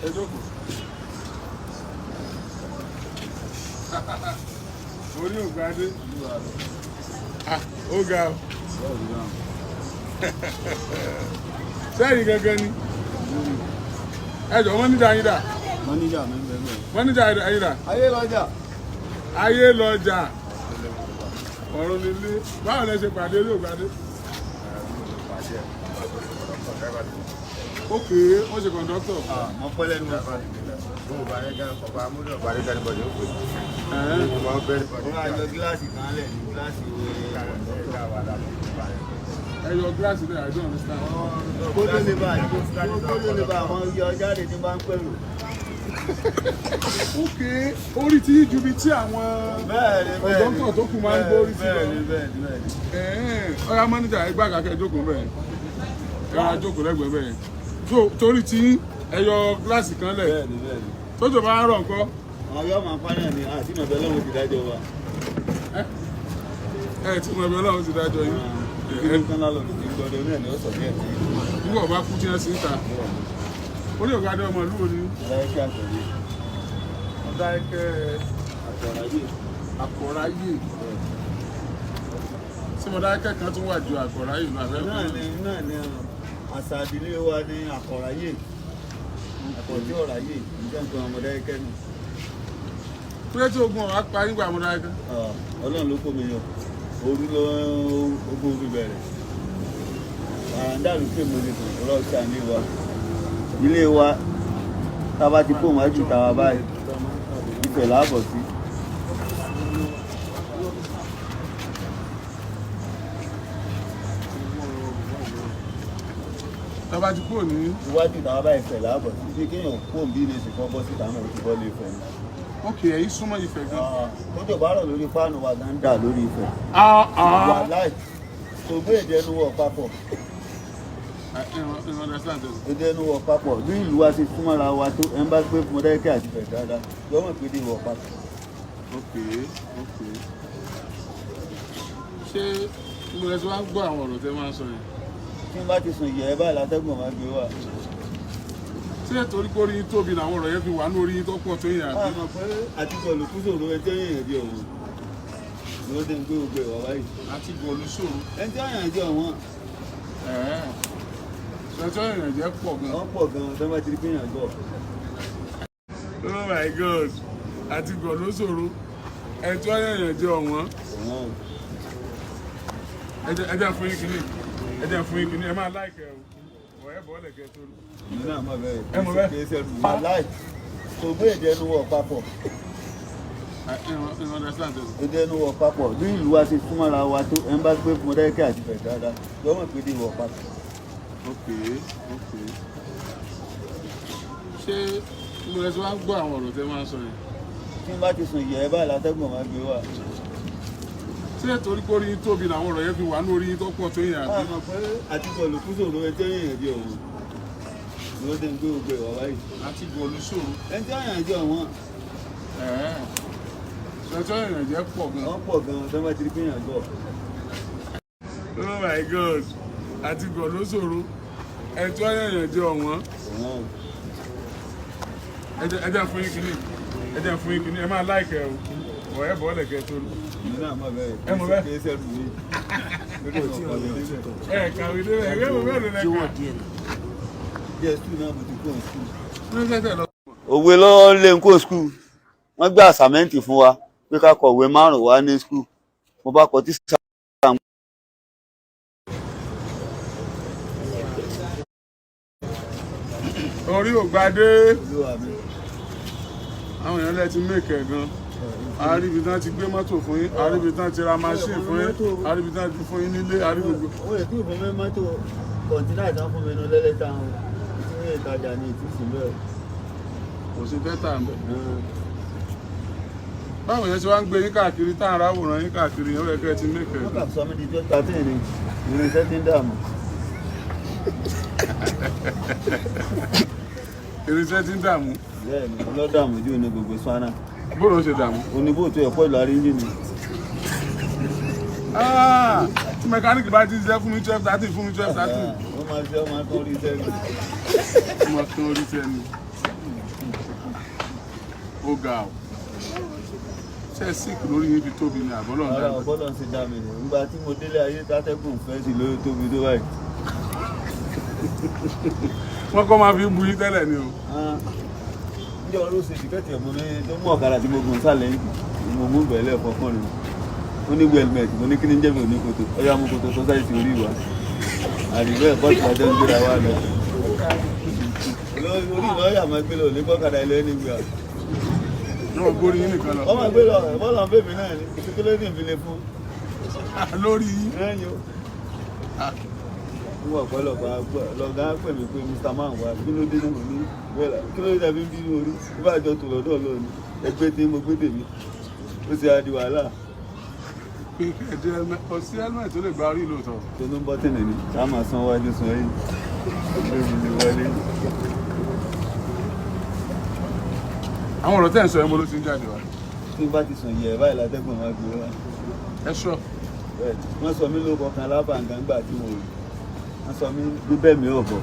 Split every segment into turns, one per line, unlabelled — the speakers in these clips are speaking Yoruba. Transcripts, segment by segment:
ẹ jókòó. Oriogbaade. Ó ga o. Sẹ́yìn gangan ni. Ẹ jọ wọ́n níjà yín dà.
Mọ́níjà mi ń bẹ bẹ́ẹ̀.
Mọ́níjà yín dà.
Ayé lọ́jà.
Ayé lọ́jà. Ọ̀run nílé. Báwo lẹ ṣe pàdé Oriogbaade? Ok, wọ́n ṣe kọ̀ǹdọ́tọ̀.
Wọ́n pẹ́ lẹ́nu wọn. Wọ́n bá yẹn gan ọba amúlò parí kan níbo ni ó pè. Wọ́n bẹ̀rẹ̀ pẹ̀lú. Wọ́n á yọ gíláàsì kan lẹ̀ ní gíláàsì ìwé
ẹ yọ gíláàsì rẹ̀, I don't understand.
Kó tó lè bá àwọn yọ jáde ní bá ń pẹ̀lú.
Ok, orí tí ju bí tí àwọn ọ̀dọ́ntọ̀ tó kù máa ń gbórí sí lọ. Ọ̀yá mọ́níjà ẹgbẹ́ àkàkẹ́ jókòó bẹ́ẹ̀. Ẹ ra jókòó lẹ́gbẹ̀ẹ́ bẹ́ẹ̀. Torí tí ẹ yọ gíláàsì kan lẹ̀. Tójò bá ń rọ̀ nǹkan.
Àwọn yóò máa pààyàn ní àti ìmọ̀bẹ̀ lọ́wọ́ ti dájọ́ wa.
Ẹ tí mo ẹbí Ọlọ́run ti dájọ́ yín.
Ẹnìkan lálọ́ ti gbọdọ̀ ní ẹ̀ní ọ̀sọ̀ ní ẹ̀sìn.
Nígbà ọba kú tí wọ́n sì ń ta. Oriogbaade ọmọ ìlú wo ni?
Ọ̀dáyẹ́kẹ́ àtọ̀yé.
Ọ̀dáyẹ́kẹ́
Àkọ̀ráyè.
Àkọ̀ráyè. Tí mo dáyẹ́kẹ́ kan tún wà ju Àkọ̀ráyè lọ àbẹ́
Náà ni àṣà ìdílé wa ní Àkọ̀ráyè. Àkọ̀tí ọ̀ráyè nígbà nǹkan ọmọdáyẹ́kẹ́ ni.
Pé tí ogun ọ̀rá pa nígbà mo dáyẹ́kẹ́.
Ọlọ́run ló kó mi yọ. Orí ló ogún orí bẹ̀rẹ̀. Àràǹdà ló pè mí nìkan ọlọ́ọ̀ṣà ní wa. Ilé wa tá a bá ti kó wájú tàwa báyìí Ifẹ̀ láàbọ̀ sí.
Tá a bá ti kúrò ní.
Iwájú tàwa báyìí Ifẹ̀ láàbọ̀ sí. Bí kéèyàn kó òǹbí lè ṣe kọ́ bọ́ síta náà ó ti bọ́ lé Ifẹ̀ ni.
Ok, ẹ̀yin súnmọ́ Ifẹ̀ gan.
Tójò bá rọ̀ lórí páànù wa gan ń dà lórí Ifẹ̀. Wà láì tó gbé èdè ẹnu wọ̀ papọ̀. Èdè ẹnu wọ̀ papọ̀ bí ìlú wa ṣe súnmọ́ra wa tó ẹ̀ ń bá gbé Mọdákẹ́kẹ́ àti Ifẹ̀ dáadáa yọmọ̀ pé dé wọ̀ papọ̀.
Ok. Ṣé mo lè ti wá gbọ́ àwọn ọ̀rọ̀ tẹ́ máa ń sọ yẹn?
Tí n bá ti sùn yẹ̀ ẹ́ báyìí látẹ́gùn máa gbé wà.
Ṣé torí kó rí tóbi làwọn ọ̀rọ̀ yẹn fi wà ní orí yín tó pọ̀ tó yẹn àbí?
Àmọ́ pé àtijọ́ olùkúṣòro ẹ jẹ́ èèyàn bí ọ̀hún ló dé ń gbé gbogbo ìwà báyìí.
Àti gòlù ṣòro.
Ẹ jẹ́ èèyàn jẹ́ ọ̀wọ́n.
Ṣọjọ́ èèyàn jẹ́ pọ̀ gan.
Wọ́n pọ̀ gan tó bá ti rí pé èèyàn gbọ́.
Oh my God, àti gòlù ṣòro. Ẹjọ́ èèyàn jẹ́ ọ̀wọ́n. Ẹ jẹ́ fún yín kìíní, ẹ máa láìkẹ́ o. Ọ̀rẹ́ bọ́ lẹ̀kẹ́ tó lù.
Ìlú náà mọ̀ bẹ́ẹ̀.
Ẹ mọ̀ bẹ́ẹ̀.
Kì í ṣe ẹrù wà láì tó gbé èdè ẹnu wọ̀ papọ̀. Èdè ẹnu wọ̀ papọ̀ bí ìlú wa ṣe súnmọ́ra wa tó ẹ̀ ń bá gbé Mọdákẹ́kẹ́ àti Ifẹ̀ dáadáa yọmọ̀ pé dé wọ̀ papọ̀.
Ok. Ṣé mo lè ti wá gbọ́ àwọn ọ̀rọ̀ tẹ́ máa ń sọ yẹn?
Tí n bá ti sùn yẹ̀ ẹ́ báyìí látẹ́gùn máa gbé wà.
Ṣé torí kó rí tóbi làwọn ọ̀rọ̀ yẹn fi wà ní orí yín tó pọ̀ tó yẹn àbí?
Àmọ́ pé àtijọ́ olùkúṣòro ẹ jẹ́ èèyàn bí ọ̀hún ló dé ń gbé gbogbo ìwà báyìí.
Àti gòlù ṣòro.
Ẹ jẹ́ èèyàn jẹ́ ọ̀wọ́n.
Ṣọjọ́ èèyàn jẹ́ pọ̀ gan.
Wọ́n pọ̀ gan tó bá ti rí pé èèyàn gbọ́.
Oh my God, àti gòlù ṣòro. Ẹjọ́ èèyàn jẹ́ ọ̀wọ́n. Ẹ jẹ́ fún yín kìíní, ẹ máa láìkẹ́ o. Ọ̀rẹ́ bọ́ lẹ̀kẹ́ tó lù.
Ìlú náà mọ̀ bẹ́ẹ̀.
Ẹ mọ̀ bẹ́ẹ̀.
Kì í ṣe ẹrù mi.
Kàwé dé bẹ́ẹ̀, ẹgbẹ́ mi bẹ́ẹ̀ ló lẹ́ka.
Díẹ̀ skul náà mo ti kó skul.
Òwe ló lé ń kó skul. Wọ́n gbé àsàmẹ́ǹtì fún wa pé ká kọ̀wé 5 wá ní skul. Mo bá kọ tí sáà.
Oriogbaade. Àwọn èèyàn lẹ́ ti mẹ́kẹ̀ gan. Àríbi tán ti gbé mọ́tò fún yín, àríbi tán ti ra machine fún yín, àríbi tán ti fún yín nílé, àríbi gbogbo.
Ó lè tí ò fún mi mọ́tò kọ̀ǹtínà ìtàn fún mi ní lẹ́lẹ́ta wọn. Ìtúwé ìtajà ni ìtúsí bẹ́ẹ̀.
Kò sí bẹ́tà ń bẹ̀. Báwo yẹn ṣe wá ń gbé yín káàkiri tá à ń ráwòrán yín káàkiri yẹn ó yẹ kẹ́ ẹ ti mẹ́kẹ̀
Wọ́n
gan.
kà sọ mí di 13 ni irinṣẹ́ tí ń dààmú.
Irinṣẹ́ ti ń dààmú.
Bẹ́ẹ̀ni, ọlọ́dààmú jù ní gbogbo Swana.
Bóòlù ó ṣe dààmú.
Oníbò tó ẹ̀kọ́ ìlú aríńjìnì.
Tí mẹkáníìkì bá ti ṣiṣẹ́ fún mi 12-13 fún mi 12-13.
Wọ́n máa ṣe ọmọ akọ́ orí iṣẹ́ mi.
Ó máa tán orí tẹ́ ni. ó ga ọ́ ṣe sick lórí yín fi tóbi ní àbọ́lọ̀
ara ọ̀bọ́lọ̀ ń ṣe dá mi nìyẹn nígbà tí mo délé ayé tátẹ́gùn fẹ́ sí lórí tóbi tó báyìí.
wọ́n kọ́ máa fi bu yín tẹ́lẹ̀ ni o.
ní ọ̀rọ̀ ṣe tìkẹ́tì ẹ̀mọ́ ní tó mú ọ̀kadà tí mo gùn sálẹ̀ yìí mo mú bẹ̀rẹ̀ fọkànrin ó ní wellmet mo ní kí ní jẹ́mi ò ní kòtò ọ̀yà mú kòtò tó sáì sí orí wa àdìgbẹ́ ẹ̀kọ́ tí wọ́n jẹ́ ń gbéra wá lọ. orí ìlọ́yà máa gbé lọ ní kọ́kadà ilẹ̀ ẹni gbé
náà gbórí yín nìkan lọ.
ọmọ gbé lọ bọ́ọ̀lù àwọn bèbí náà ní kíkélé ìfilé fún.
lórí yín.
wọ́n ọ̀pọ̀lọpọ̀ lọ́gá pè mí pé Mr. Man wà kí ló dé ní òní kí ló dé bí ń bínú orí ìbájọ tó lọ́dọ̀ lónìí ẹgbẹ́ tí mo gbé tèmi ó ti adi wàhálà.
ọ̀sí helmet tó lè gba orí lóòótọ́.
tó ló ń bọ́ tẹ̀lé ni ká máa san wájú san yìí lórí ni wọlé.
àwọn ọ̀rọ̀ tẹ́ ń sọ ẹ́ mo ló ti ń jáde wá.
tí n bá ti sùn yẹ báyìí látẹ́gùn máa gbé wá.
ẹ ṣọ́.
wọ́n sọ mí lóko kan lábàǹgà ńgbà tí mo rí wọ́n sọ mí bí bẹ́ẹ̀ mi ò bọ̀.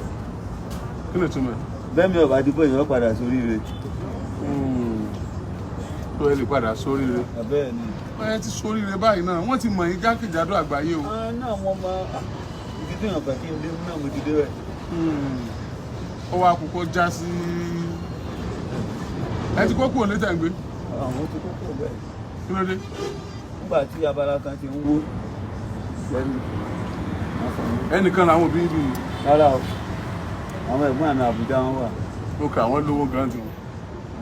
kí ló túmọ̀?
bẹ́ẹ̀ mi ò bá dìbò èèyàn padà sórí rẹ̀.
tó ẹ lè padà sórí rẹ̀.
bẹ́ẹ̀ ni.
ẹ ti sórí rẹ̀ báyìí náà wọ́n ti mọ̀ yín jákèjádò àgbáyé o.
náà wọ́n máa ibi tí èèyàn fẹ́ kí n dé náà mo ti dé rẹ̀.
ó wá kókó já sí. ẹ ti kókó òní tẹ̀ ń gbé.
àwọn ti kókó bẹ́ẹ̀.
kí ló dé?
nígbà tí abala kan ti ń wó lẹ́nu.
ẹnìkan làwọn òbí bí.
rárá o àwọn ẹ̀gbọ́n àná Àbújá wọn wà.
ó kà wọ́n lówó gan tí wọn.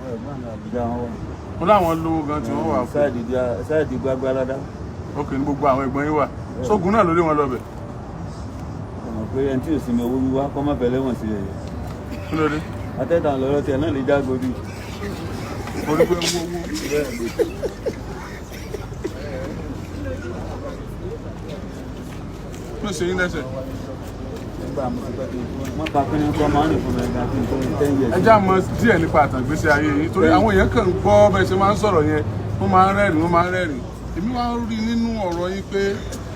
àwọn ẹ̀gbọ́n àná Àbújá wọn wà.
wọ́n láwọn lówó gan tí wọ́n wà fún.
sáàdì gbàgbàládá.
ok ní gbogbo àwọn ẹ̀gbọ́n yín wà. sógun náà ló lé wọn lọ́bẹ̀.
ọmọ pé ẹni tí ò sí ní owó wíwá kọ́ má bẹ̀lẹ́ wọ̀n sí ẹ̀yẹ.
kí ló dé?
atẹ́tàn lọ́rọ́ tiẹ̀ náà lè já gòdì.
orí pé ń wó wó. ló ṣe yín lẹ́sẹ̀. ẹ já mọ̀ díẹ̀ nípa àtàgbésí ayé yìí torí àwọn èèyàn kàn ń gbọ́ bẹ́ẹ̀ ṣe máa ń sọ̀rọ̀ yẹn wọ́n máa ń rẹ́rìn èmi wá rí nínú ọ̀rọ̀ yín pé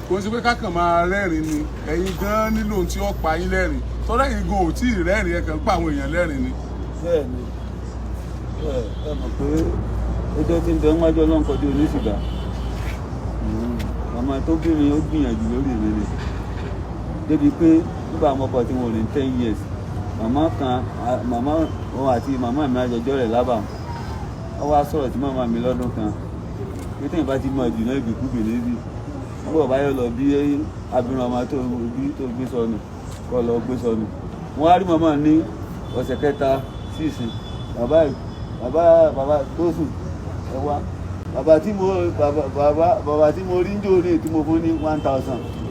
kò sí pé kákan máa rẹ́rìn ni ẹ̀yin gan nílò tí ó pa yín lẹ́rìn tọ́lá ẹ̀yin gan ò tí ì rẹ́rìn ẹ kàn ń pa àwọn èèyàn lẹ́rìn ni.
bẹ́ẹ̀ni ẹ mọ̀ pé ẹjọ́ tí ń bẹ wájú Ọlọ́run kọjú oníṣìgá màmá tó bí mi ó gbìyànjú lórí mi ni débi pé nígbà ọmọkọ tí mo rìn 10 years màmá òun àti màmá mi àjọjọ́ rẹ̀ lábà wọ́n wá sọ̀rọ̀ tí màmá mi lọ́dún kan pé tẹ́yìn bá ti mọ ìdùnnà ìbìkúbì níbi wọ́n bọ̀ báyọ̀ lọ bí abirùn ọmọ tó gbé sọnù kọ́ lọ gbé sọnù wọ́n á rí màmá ní ọ̀sẹ̀ kẹta sí ìsìn bàbá tó sùn ẹ wá bàbá tí mo rí ń jò ní tí mo fún ní 1000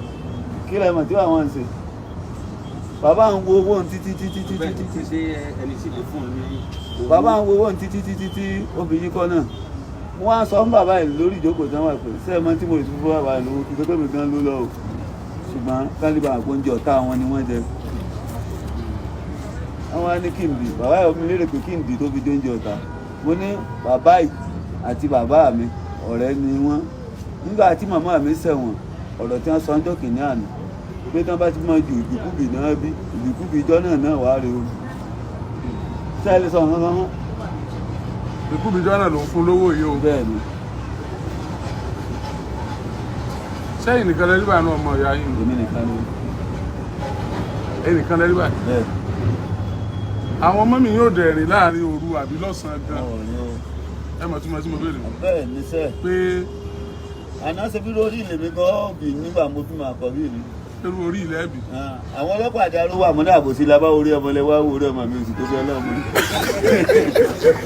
kí lẹ mọ̀ tí àwọn ń ṣe bàbá ń wo owó títí bàbá ń wo owó títí obìnrin kọ́ náà wọ́n á sọ fún bàbá yìí lórí ìjókòó tí wọ́n wà pé sẹ́ẹ̀mọ́ tí mo rí fún bàbá yìí lówó kí pé mi gan ló lọ o ṣùgbọ́n kálíbà àgbóúnjẹ ọ̀tá wọn ni wọ́n jẹ wọ́n á ní kí n bì bàbá yìí mi lérè pé kí n bì tó fi dé oúnjẹ ọ̀tá mo ní bàbá yìí àti bàbá mi ọ̀rẹ́ ni wọ́n nígbà tí màmá mi ṣẹ̀wọ̀n ọ̀rọ̀ tí wọ́n sọ ọjọ́ kìíní àná pé tí wọ́n bá ti mọ ju ìbìkúbì náà bí ìbìkúbì ìjọ náà wà rè o sẹ́ẹ̀lì sọ ọ̀hún ọ̀hún.
ìbìkúbì ìjọ náà ló ń fún lówó yìí o.
bẹ́ẹ̀ ni.
sẹ́yìn nìkan lẹ́rí báyìí náà ọmọ ìyá yìí.
èmi nìkan ni.
ẹnìkan lẹ́rí báyìí.
bẹ́ẹ̀.
àwọn ọmọ mi yóò dẹ̀rìn láàrin òru àbí lọ́sàn-án gan. ẹ mọ̀ tí mo béèrè.
bẹ́ẹ̀ ni sẹ́ẹ̀.
pé
àná ṣe bí lórí ilé mi kọ́ bì nígbà mo fi máa kọ́ bí mi.
lórí orí ilẹ̀ bì.
àwọn ọlọ́pàá àti arúgbó àmọ́dá àbòsí labá orí ọmọ lẹ́wọ́ orí ọmọ mi oṣù tó fẹ́ lọ́mọ.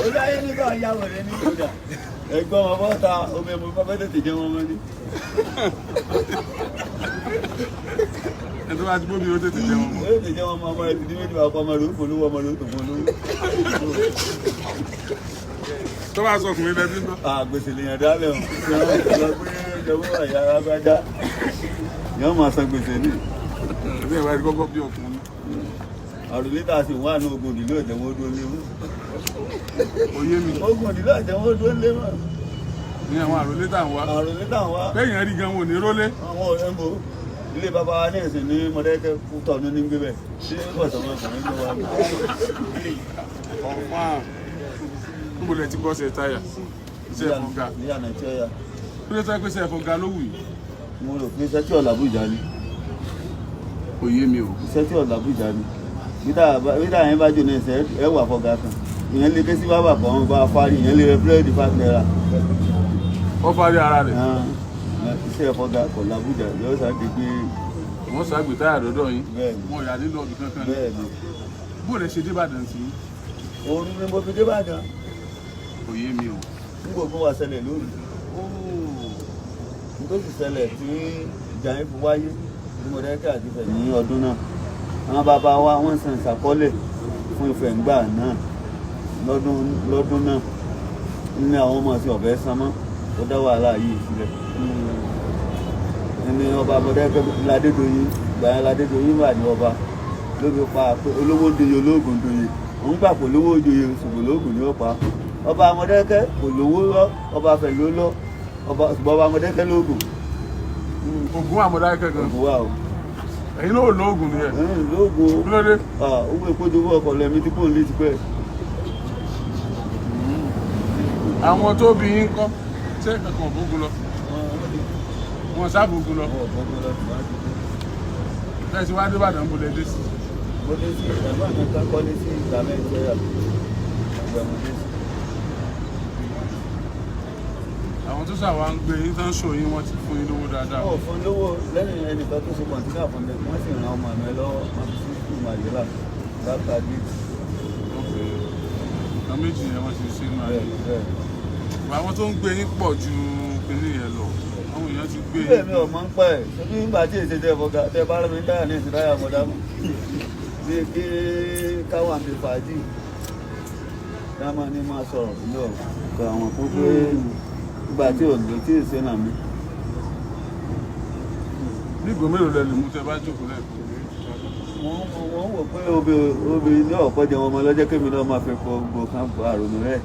orí ayé nígbà yàwó rẹ ní ìgbà ẹ̀gbọ́n wọn bọ́ ta omi ẹ̀mú bá fẹ́ tètè jẹ́ wọn mọ́ ní.
ẹ̀ tó bá ti bóbi ó tètè jẹ́ wọn mọ́.
ó tètè jẹ́ wọn mọ́ ọmọ rẹ̀ ti di méjì wà kọ́ ọmọ rẹ̀ ó polówó ọmọ rẹ̀ ó tó polówó.
tó bá sọ ọkùnrin lẹ́bí gbọ́.
àgbèsè lèèyàn dálẹ̀ o ìjọba àyà arábájá yóò máa san gbèsè ní.
ẹgbẹ́ ìwà ìkọ́kọ́ bí ọkùnrin.
àròlé tá a sì wà ní ogun ìdílé ọ̀jẹ̀wọ́ dúró lé mọ́.
oyé mi.
ogun ìdílé ọ̀jẹ̀wọ́ dúró lé mọ́.
ní àwọn àròlé tá à ń wá.
àròlé tá à ń wá.
bẹ́ẹ̀yàn rí gan wọn ò ní rólé.
àwọn ọ̀rẹ́ ń bo ilé bàbá wa ní ìsìn ní Mọ̀dákẹ́kẹ́ tọ̀nù ní gbé bẹ́ẹ̀ ṣé bọ̀sán ọkùnrin ló wà.
Níbo lẹ ti kọ́ ṣe táyà? Iṣẹ́ ẹ̀fọ́gà.
Ní Nàìjíríà.
Kí ló tẹ́ pé ṣe ẹ̀fọ́gà ló wù yìí?
Mo rò pé iṣẹ́ tí ọ̀là Àbújá ni.
Kò yé mi o.
Iṣẹ́ tí ọ̀là Àbújá ni. Bídà yẹn bá jóná ẹsẹ̀ ẹ wà fọ́gà kan. Ìyẹn lè ké sí bábà kan bá fárí, ìyẹn lè rẹ búrẹ́dì 5 naira.
Ó fárí ara rẹ̀.
Iṣẹ́ ẹ̀fọ́gà kọ̀ l'Àbújá yóò ṣàgbé gbé.
Wọ́n ṣàgbé táyà dọ́dọ̀ yín. Wọ́n yà nílò ọdún kankan.
Bẹ́ẹ̀ni.
Bó lẹ ṣe dé Ìbàdàn sí?
Òru ni mo fi dé Ìbàdàn.
Kò yé mi o.
Ní gbogbo wa ṣẹlẹ̀ lóru. Nítorí sì ṣẹlẹ̀ tí ìjà yẹn fi wáyé ní Mọ̀dákẹ́kẹ́ àti Ifẹ̀ ní ọdún náà. Àwọn bàbá wa wọ́n san ìṣàkọọ́lẹ̀ fún Ifẹ̀ ńgbà náà lọ́dún náà. Ní àwọn ọmọ sí ọ̀fẹ́ sanmọ́ ó dá wàhálà yìí sílẹ̀. Ní ọba Mọ̀dákẹ́kẹ́ Ládédoyin, ìgbà yẹn Ládédoyin wà ní ọba ló fi pa olówó doyè olóògùn doyè. Òun gbà pé olówó doyè ṣùgbọ́n olóògùn ni ó pa. Ọba Mọ̀dákẹ́kẹ́ kò lówó lọ, ọba Ifẹ̀ ló lọ, ṣùgbọ́n ọba Mọ̀dákẹ́kẹ́ lóògùn.
Ògùn wà Mọ̀dákẹ́kẹ́ gan.
Ògùn wà o.
Ẹ̀yin náà lóògùn nìyẹn.
Lóògùn.
Kí ló dé?
Owó ìkójowó ọkọ̀ lẹ́mí tí kò ń lé ti pẹ́.
Àwọn tó bí yín kọ́ ṣé kankan ògùn lọ? Wọ́n sábà ògùn lọ. Ẹ ti wá dé Ìbàdàn bó lẹ dé sí?
Mo dé sí ẹ̀gbọ́n mi kan kọ́lé sí ìgbà Nàìjíríà.
Àwọn tó ṣàwá ń gbé yín tán ṣò yín wọ́n ti fún yín lówó dáadáa.
Wọ́n fún lówó lẹ́yìn ẹnìkan tó ṣe kọ̀ǹtínà fún mi, wọ́n sì ran ọmọ mi lọ́wọ́ wọn fi sí skul Màlẹ́lá lápá gate.
Àwọn méjì yẹn wọ́n ti ṣe máa yẹ. Àwọn tó ń gbé yín pọ̀ ju kinní yẹn lọ. Àwọn èèyàn ti gbé yín.
Ilé mi ò mọ̀ ń pẹ́ ẹ̀. Ṣébí nígbà tí èsè tẹ fọ́gà tẹ bá rẹ̀ mi dáyà ní ìsìláyà mọ̀dámù. Bí kí káwọn àmì fàájì. Dámà ní máa sọ̀rọ̀ sílẹ̀ ọ̀gá àwọn fún pé nígbà tí ò lè tí èsè náà mi.
Nígbò mélòó lẹ lè mú tẹ bá jókòó lẹ́ẹ̀kọ́?
Wọ́n wò pé obìnrin ní ọ̀pọ̀ jẹun ọmọ lọ́jọ́ kémi náà máa fẹ́ kọ gbogbo kan àrònú rẹ̀.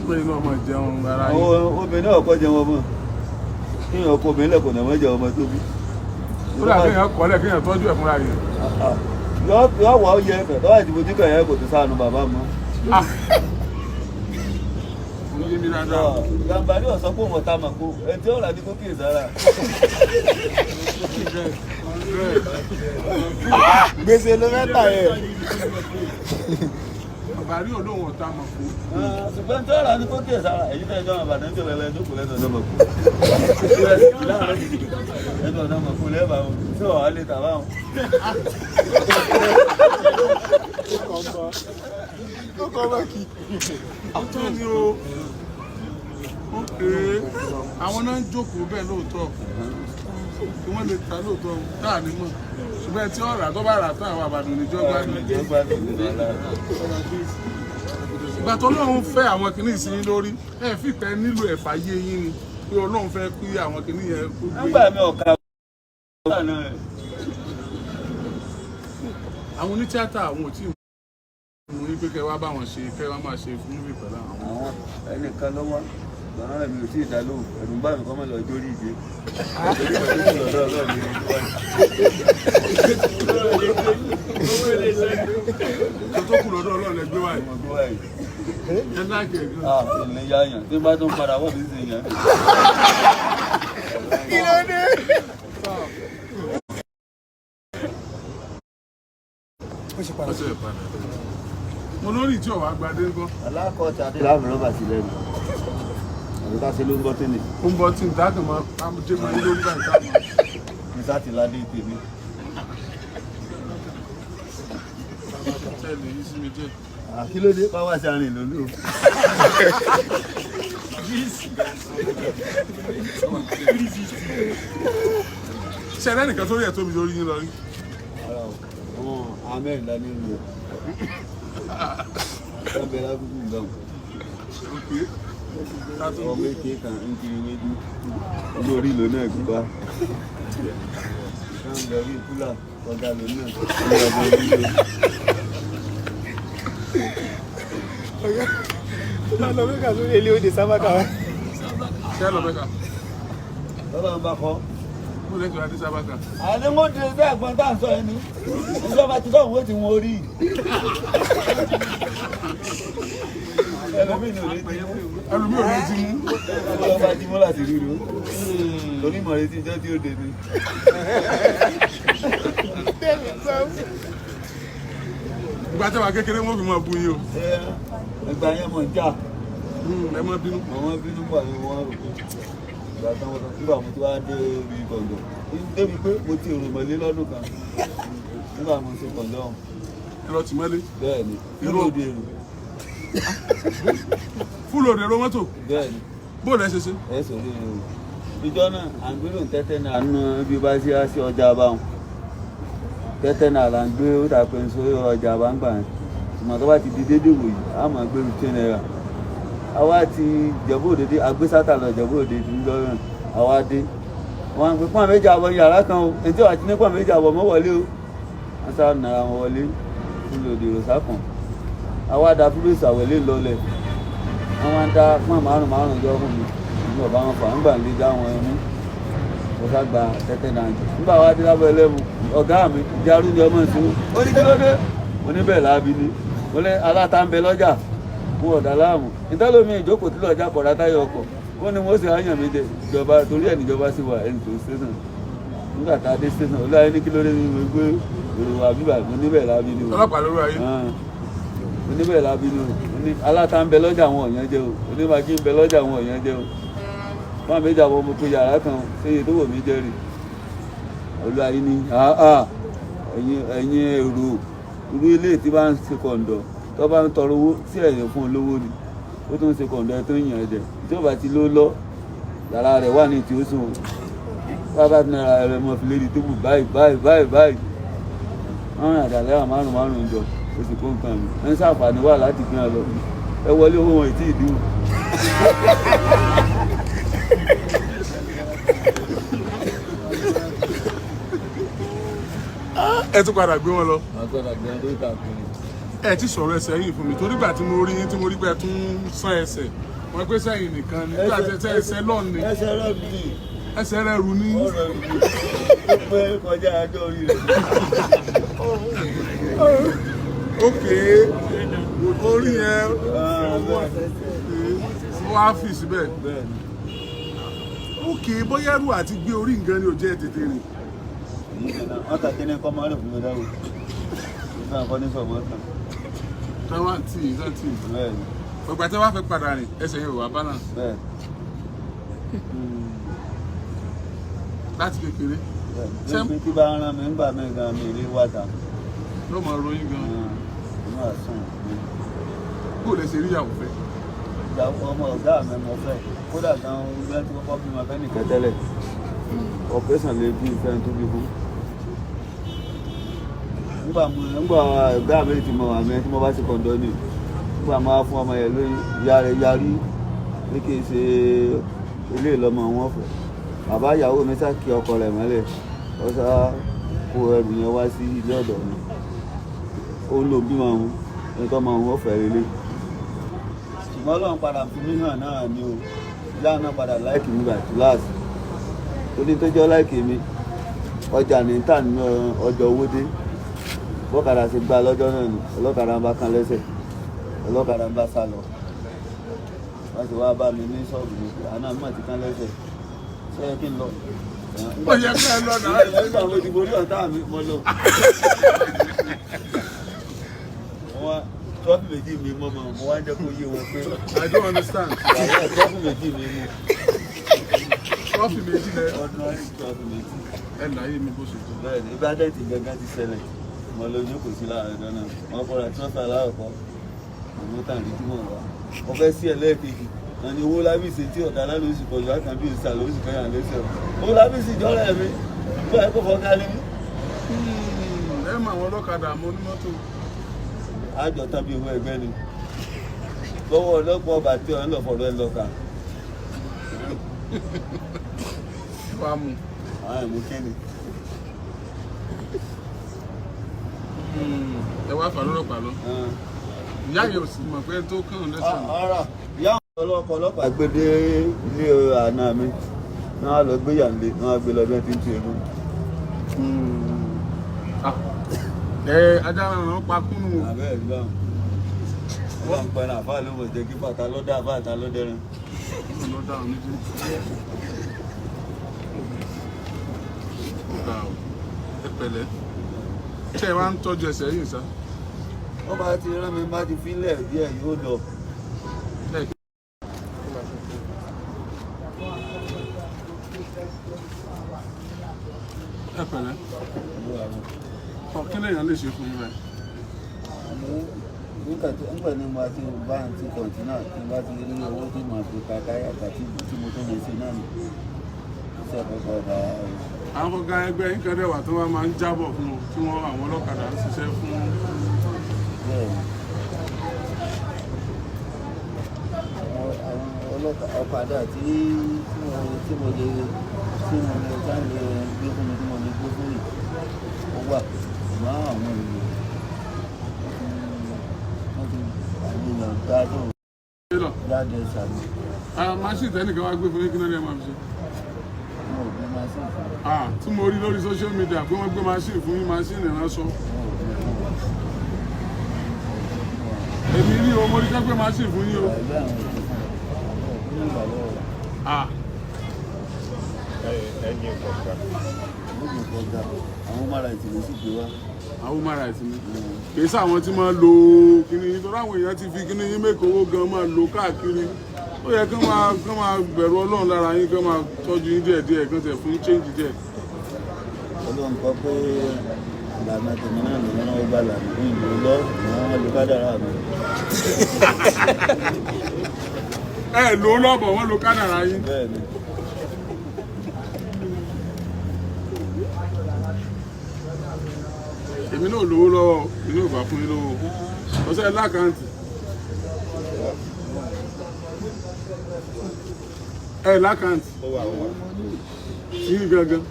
Pé inú ọmọ jẹun ara yín.
Obìnrin náà ọ̀pọ̀ jẹun ọmọ. Kíyàn ọkọ obìnrin lẹ́kọ̀ọ́ náà mọ́jẹ ọmọ tó bí.
Ó dà kéèyàn kọ́lẹ̀ kéèyàn tọ́jú ẹ̀ fúnra yẹn.
Yọ́ wà ó yẹ ẹ̀fẹ̀ tọ́wọ́ ìdìbò tí kẹ̀yẹ́ kò tó sáànù bàbá mọ́.
Yé mi dáadáa.
Gàmbàrí ọ̀sán pò mọ̀ tá mà kó ẹ̀ tí ó rà ní kókè sára.
Gbèsè ló mẹ́ta yẹn.
Gàmbàrí olóhùn ọ̀tá mọ̀ kó.
Ṣùgbọ́n tí ó rà ní kókè sára èyí tẹ́ ẹjọ́ àbàdàn tó lẹ́lẹ́ jókòó lẹ́sọ̀ ọ̀dọ́ mọ̀ kó. Ẹjọ́ ọ̀dọ́ mọ̀ kó lẹ́bàá wọn tí ọ̀ wá lè tà báwọn.
Ọ̀tọ̀ ni o. Àwọn náà ń jókòó bẹ́ẹ̀ lóòótọ́. Kí wọ́n lè ta lóòótọ́ táà ní mọ̀. Ṣùgbọ́n tí ọ̀rà tó bá rà tán àwọn àbàdàn níjọ́ gbádùn. Ìgbà tó Ọlọ́run fẹ́ àwọn kìíní sí yín lórí, ẹ fìfẹ́ nílò ẹ̀fà yé yín ni pé Ọlọ́run fẹ́ pé àwọn kìíní yẹn kó gbé.
Nígbà mi ọ̀ka
àwọn onítíátà àwọn ò tí ì mú ní pé kẹ́ wá bá wọn ṣe kẹ́ wá máa ṣe fún mi pẹ̀lú àwọn.
Ẹnìkan lọ́wọ́ gbọ́n rẹ̀ mi ò tí ì dá lóhùn ẹ̀rù ń bá mi kọ́ mọ́ lọ jórí ìdí.
Tó kù lọ́dọ̀ Ọlọ́run lẹ gbé wáyé. Ẹ láàgẹ̀ gan.
Ilé yáyàn tí bá tó ń padà wọ́n ti sìn yàn.
Kí ló dé?
Ó ṣe padà. Mo lórí tí ọ̀wá gbadé ń gbọ́.
Alákọ̀ọ́ta dé láàbù rọ́bà sí lẹ́nu. Àbúkà ṣe ló ń bọ́ tẹ́lẹ̀.
Ó ń bọ́ tí ń dákàn máa dé máa ń lórí báyìí táwọn.
Ní sáà ti ládé tèmi.
Tẹ́lẹ̀ yìí sí mi jẹ́.
Kí ló dé pàwọ́ àti àrìn lòlú?
Ṣé ẹ̀rẹ́ nìkan tó rí ẹ̀ tóbi lórí yín lọ rí?
Àwọn amẹ́rin dání ń lò. Wọ́n bẹ̀rẹ̀ lábùkù gbọ̀n. Ọmọ èké kan ń kiri méjì. Lórí ìlú náà gbígbá. Wọ́n lọ rí kúlà ọ̀gá lò náà.
Lọ mẹ́ka sórí ilé oúnjẹ sábàkà wa.
Ṣé ẹ lọ mẹ́ka?
Lọ́dọ̀ ń bá kọ́.
Mo lè jọ adé sábàkà.
Àní mo ti ṣe ẹ̀gbọ́n tá à ń sọ ẹni. Ìjọba ti sọ̀rọ̀ wọ́n ti wọ́n orí. ẹlòmíì ò ní ti mú.
ẹlòmíì ò ní ti mú.
ọlọ́ba ti mú láti rí ro onímọ̀ retí ìjọ tí ó dé ni.
ìgbà tí wàá kékeré wọn fi máa bu yín o.
ẹgbà yẹn mọ̀ ń jà.
ẹ má bínú.
àwọn bínú pà ní wọn rò ìgbà tán wọn nígbà mo ti wá dé orí kọ̀ǹdọ̀ débi pé mo ti rò mọ́lé lọ́dún kan nígbà mo ṣe kọ̀ǹdọ̀ ọ̀hún.
ẹ lọ tì mọ́lé.
bẹ́ẹ̀ni irú òde èrò.
fúlù òde èrò mọ́tò.
bẹ́ẹ̀ni.
bó lẹ ṣe ṣe.
ẹ sọ̀rọ̀ èrò ìjọ náà à ń gbé lóun tẹ́tẹ́ náà. àánú bí bá ṣe á sí ọjà báwọn tẹ́tẹ́ náà là ń gbé ó dà pé sórí ọjà bá ń gbà yẹn ìmọ̀ tó bá ti di dédé wòyí á máa gbé 15 naira. àwa ti Ìjẹ̀bú Òde dé agbésátà lọ Ìjẹ̀bú Òde ti ń lọ́rùn àwa dé wọn á gbé pọ́n méjì àbọ̀ yàrá kan o èyí tí wàá ti ní pọ́n méjì àbọ̀ mọ́ wọlé o wọ́n sá nara wọn wọlé fún lòdì ìrọ̀sá kan àwa da fúlù ìsàwẹ̀lé lọlẹ̀ wọ́n máa ń dá pọ́n márùn-ún jọ fún mi nígbà bá wọn fà ń gbà ń lé dá wọn ẹmú kò sá gba tẹ́tẹ́ náà jù nígbà wá dé lábọ́ ẹlẹ́mu ọ̀gá mi ìjarú ni ọmọ ìṣòro ó ní kí ló dé oníbẹ̀ láabi ni mo lẹ́ aláta ń bẹ lọ́jà fún ọ̀dà láàmú ìtọ́lómi ìjókòó tí lọ́jà kọ̀ọ̀dá táyọ̀ ọkọ̀ wọ́n ní wọ́n sì áyàn mi jẹ ìjọba torí ẹ̀ níjọba sì wà ẹni tó station nígbà tá a dé station olóyè ní kí ló dé nínú gbé èrò àbíbà oníbẹ̀ láabi ni o
ọlọ́pàá lórí ayé.
oníbẹ̀ láabi ni o aláta ń bẹ lọ́jà àwọn ọ̀yàn jẹ o onímàgí ń bẹ lọ́jà àwọn ọ̀yàn jẹ o fún àmì ìjà àwọn ọmọ pé yàrá kan séye tó wò mí jẹ́ rè olóyè ní ẹ̀yin èrò irú ilé tí bá ń ṣe kọ̀ǹdọ̀ tó bá ń tọrọ owó sí ẹ̀yìn fún olówó ni ó tún ń ṣe kọ̀ǹdọ̀ ẹ̀ tó ń yàn ẹ̀ jẹ tí ó bá ti ló lọ yàrá rẹ̀ wà ní tí ó sùn bábá ti nára rẹ̀ mọ́ fi lédi tóbù báyìí wọ́n rìn àdàlẹ́ àwọn márùn-ún jọ oṣù kó nǹkan mi ẹ̀ ń ṣàǹfààní wà láti gbìn lọ ẹ wọlé owó wọn ìtì ìdíwò.
ẹ tún padà gbé wọn lọ.
àgbàdo àgbẹ̀ ló ta kiri.
ẹ ti sọ̀rọ̀ ẹsẹ̀ yìí fún mi torí gbà tí mo rí yín tí mo rí pé ẹ tún sán ẹsẹ̀ wọ́n pé sẹ́yìn nìkan ni nígbà tí ẹsẹ̀ lọ́ọ̀ ni
ẹsẹ̀ rẹ̀ bì í.
ẹsẹ̀ rẹ̀ rù ní.
ọ̀rọ̀ ìlú ó pé kọjá ajọ́ orí rẹ̀.
ókè orí yẹn wọ́n á fi síbẹ̀. ókè bóyá ẹrù àti gbé orí nǹkan ni ò jẹ́ tètè rìn.
wọ́n ta kí ni kọ́ máa ń lò fún mi dáwọ́ nígbà kan ní sọ̀gbọ́n kan.
táwọn àǹtí
bẹ́ẹ̀ni.
ọgbà tí wọ́n fẹ́ padà rìn ẹsẹ̀ yẹn ò wá balance.
bẹ́ẹ̀.
láti kékeré.
ṣé tí bá rán mi ńgbà mí gan mi rí wàtà.
ló máa ròyìn gan.
inú àsùn mi.
kó lè ṣe rí ìyàwó fẹ́.
ìyàwó ọmọ ọ̀gá mi mo fẹ́ kódà gan gbẹ́ tí wọ́n bí mo fẹ́ nìkan tẹ́lẹ̀ operation lè bí ìfẹ́ tó bí fún. nígbà ọ̀gá mi ti mọ àmì tí mo bá ṣe kọ̀ǹdọ́ ni nígbà máa fún ọmọ yẹn lóyún ìyá rẹ̀ yarí pé kì í ṣe ilé ìlọ́mọ wọn fẹ́ bàbá ìyàwó mi sá kí ọkọ rẹ̀ mọ́lẹ̀ ó sá kó ẹrù yẹn wá sí ilé ọ̀dọ̀ mi ó ń lò bímọ òun nítorí ọmọ òun ó fẹ́ relé ṣùgbọ́n Ọlọ́run padà fún mi hàn náà ni o ìyá náà padà láìkì mi gbà kíláàsì torí tó jẹ́ láìkì mi ọjà ní tà nínú ọjọ́ owó dé bọ́kadà ti gba lọ́jọ́ náà ni ọlọ́kadà ń bá kan lẹ́sẹ̀ ọlọ́kadà ń bá sá lọ wọ́n ti wá bá mi ní ṣọ́ọ̀bù mi pé àná mi ti kan lẹ́sẹ̀ ṣé kí n lọ.
ó yẹ kí ẹ lọ náà.
nígbà wo ìdìbò orí ọ̀tá mi mo lọ. wọ́n trọ́fì méjì mi mọ́ mọ́ mo wá ń jẹ́ kó yé wọn pé.
I don't understand.
trọ́fì méjì mi mú.
trọ́fì méjì lẹ.
ordinary trọ́fì méjì.
ẹ láyé mi bó ṣe tó.
bẹ́ẹ̀ni ibi adẹ́tì gangan ti ṣẹlẹ̀ mo lọ jókòó sí láàrin náà wọ́n kọ́ra trọ́fì aláàkọ́ àwọn tàn rí tí mo wà wọ́n fẹ́ sí ẹlẹ́ẹ̀kejì wọ́n ní owó lábìsì tí ọ̀dà lálóṣù pọ̀jù àkànbí òsì àlóṣù kẹyà lẹ́sẹ̀ owó lábìsì jọ́rọ̀ ẹ̀mí nígbà ẹ̀kọ́ fọ́ká lé mi.
ẹ mọ àwọn ọlọ́kadà àmọ́ onímọ́tò.
àjọ tàbí owó ẹgbẹ́ ni lọ́wọ́ ọlọ́pàá ọba tí ọ̀rẹ́ lọ́fọ̀ọ́rọ́ ẹ̀ lọ́ka.
wàá mú.
àwọn ẹ̀mú kẹ́ni.
ẹ wá fà lọ́rọ̀ pàlọ́. ìyá yẹn ò sì mọ̀ pé tó kàn lẹ́sẹ̀.
ọ̀rọ̀ ìyá ọlọ́pàá gbé dé ilé àná mi náà lọ gbé yànlé náà gbé lọ bí wọ́n ti ń tu èrò.
ajá náà pa kúnnù.
àbẹ́ẹ̀ rí báwọn. wọ́n ń pẹ́ràn àfáà ló mọ̀ jẹ́ kí bàtà lọ́dà bàtà lọ́dẹ̀rẹ̀.
lọ́dà oníjì. Ẹ pẹ̀lẹ́. Ṣé ẹ wá ń tọ́jú ẹsẹ̀ yìí sá?
Wọ́n bá ti rán mi bá ti fílẹ̀ díẹ̀ yóò lọ.
Ẹ pẹ̀lẹ́. Kí lèèyàn lè ṣe fún yín báyìí?
Nígbà ní mo ti bá àǹtí kọ̀ǹtínà tí bá ti rí owó tí mo fi ka káyàkà tí mo tó lè ṣe náà nù. Iṣẹ́ àkọ́kọ́ ọ̀dà.
Àwọn ọ̀gá ẹgbẹ́ yín kan dẹ̀wà tó wá máa ń jábọ̀ fún wọn tí wọ́n àwọn ọlọ́kadà ń ṣiṣẹ́ fún.
Àwọn ọ̀kadà tí mo lè jáde gbé fún mi tí mo lè gbé fún yìí ó wà ṣùgbọ́n àwọn ènìyàn wọ́n ti àgbéyàn gbádùn jáde ṣàmì.
Máṣíìnì tẹ́nìkan wá gbé fún yín kí náà ní ẹ máa fi ṣe.
Mo ò gbé máṣíìnì fún mi.
Tí mo rí lórí social media pé wọ́n gbé máṣíìnì fún yín, máṣíìnì ránṣọ. Èmi rí o, mo rí kẹ́gbẹ́ máṣíìnì fún yín o.
Àwọn human rights ló sì gbé wá.
Àwọn human rights ni. Kì í sáwọn tí máa lo kíní yín torí àwọn èèyàn ti fi kíní yín mẹ́kọ̀ owó gan máa lo káàkiri. Ó yẹ kí wọ́n máa bẹ̀rù Ọlọ́run lára yín, kí wọ́n máa tọ́jú yín díẹ̀díẹ̀, kí wọ́n tẹ̀ fún change díẹ̀.
Ọlọ́run kọ́ pé ìlànà tèmi náà ló rán ọgbà lànà ní ìlú lọ àwọn olùkádàrà mi.
Ẹ lò ó lọ́bọ̀ wọ́n lo kádàrá yín.
Bẹ́ẹ̀ni.
Èmi náà lówó lọ́wọ́, èmi náà bá fún yín lówó. Ọ̀sẹ̀ lákàntì. Ẹ lákàntì. Yín gangan.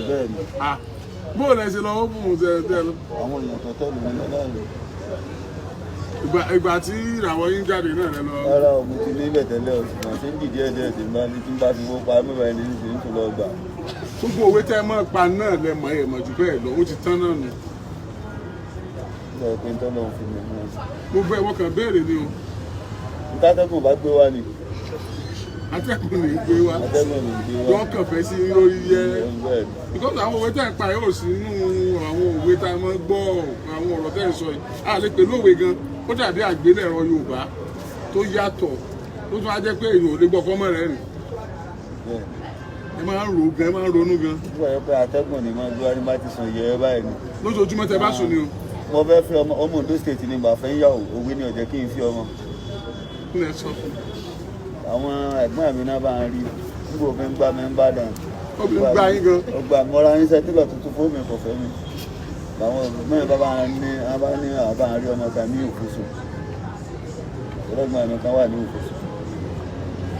Bẹ́ẹ̀ni.
Bóòlù ẹ ṣe lọ ó fún un tẹ́ lọ.
Àwọn èèyàn tó tẹ́lẹ̀ mi lọ́dọ̀ rẹ̀.
Ìgbà tí ìràwọ̀ yín jáde náà rẹ lọ.
Rárá o, mo ti ní ibẹ̀ tẹ́lẹ̀ o, ṣùgbọ́n ṣé ń dìde ẹ̀dẹ̀ tí bá ní tí bá fi wó pa mẹ́fà ẹni ní ìṣòro tó lọ gbà.
Gbogbo òwe tẹ́ ẹ mọ́ pa náà lẹ mọ̀ ẹ̀ mọ̀ jù bẹ́ẹ̀ lọ, ó ti tán náà nù.
Ṣé ẹ pé ń tọ́lọ́ fún mi náà?
Gbogbo ẹ̀wọ̀n kan béèrè ni o.
Ìtàtẹ́gùn bá gbé wá ni.
Atẹ́gùn ní gbé wá.
Atẹ́gùn ní gbé wá.
Wọ́n kàn fẹ́ sí lórí yẹ. Because àwọn òwe tẹ́ ẹ pa yóò sí nínú àwọn òwe tá a máa gbọ́ àwọn ọ̀rọ̀ tẹ́ ẹ sọ yìí. A lè pè lówe gan. Ó dàbí àgbélẹ̀rọ Yorùbá tó yàtọ̀ tó tún á jẹ́ pé èèyàn ò lè gbọ́ fọ́mọ́ rẹ̀ rìn. Ẹ máa ń ro gan, ẹ máa ń ronú gan.
Nígbà yẹn pé atẹ́gùn ni máa gbé wá ní bá ti sàn yẹ ẹ báyìí ni.
Lójoojúmọ́ tẹ bá sùn ni o.
Mo fẹ́ fi ọmọ Ondo State ni bàá fẹ́ yàwó òwe ni ó jẹ́ kí n fi ọmọ.
Kí lẹ sọ fún mi?
Àwọn ẹ̀gbọ́n mi náà bá ń rí nígbà òfin gbá mi ń bá dàn.
Ó fi ń gbá yín gan.
Ọgbà mọ́ra yín sẹ́tílọ̀ tuntun fún mi kò fẹ́ mi. Àwọn mẹ́rin bá ní àbá rí ọmọ kan ní òkúso. Ọlọ́gbọ́n mi kan wà ní òkúso.